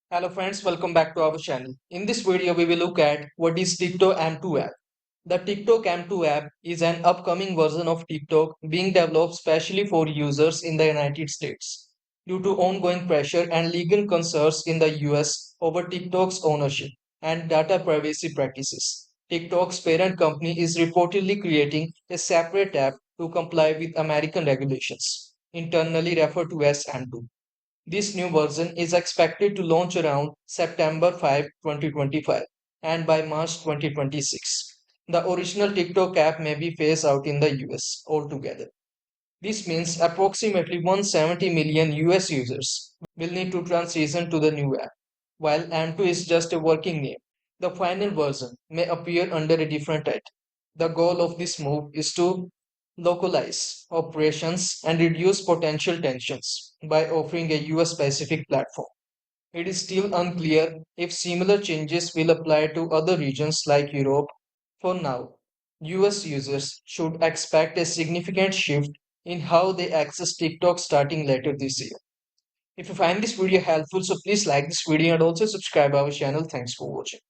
Hello friends, welcome back to our channel. In this video, we will look at what is TikTok M2 app. The TikTok M2 app is an upcoming version of TikTok being developed specially for users in the United States. Due to ongoing pressure and legal concerns in the US over TikTok's ownership and data privacy practices, TikTok's parent company is reportedly creating a separate app to comply with American regulations, internally referred to as M2. This new version is expected to launch around September 5, 2025, and by March 2026. The original TikTok app may be phased out in the US altogether. This means approximately 170 million US users will need to transition to the new app. While M2 is just a working name, the final version may appear under a different title. The goal of this move is to localize operations and reduce potential tensions by offering a US specific platform. It is still unclear if similar changes will apply to other regions like Europe. For now, US users should expect a significant shift in how they access TikTok starting later this year. If you find this video helpful, so please like this video and also subscribe our channel. Thanks for watching.